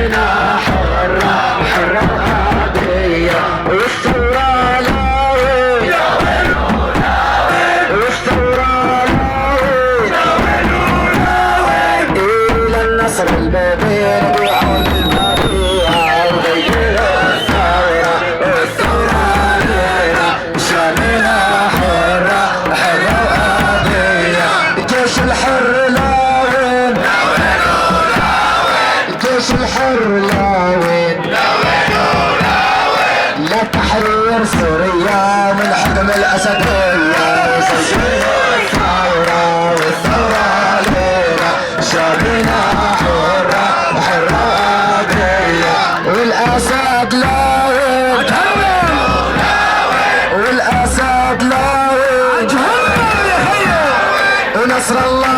شعبنا حرة حرة وعادية والثورة لاوي والثورة لاوي إلى النصر المبين وعود المبيع وغير الثورة والثورة لنا شعبنا حرة حرة وعادية الجيش الحر لاوين الجيش الحر لاوين لا تحرير سوريا من حكم الأسدية الثورة والثورة لنا شعبنا حرة حرة عادية والأسد لاوين والأسد لاوين ونصر الله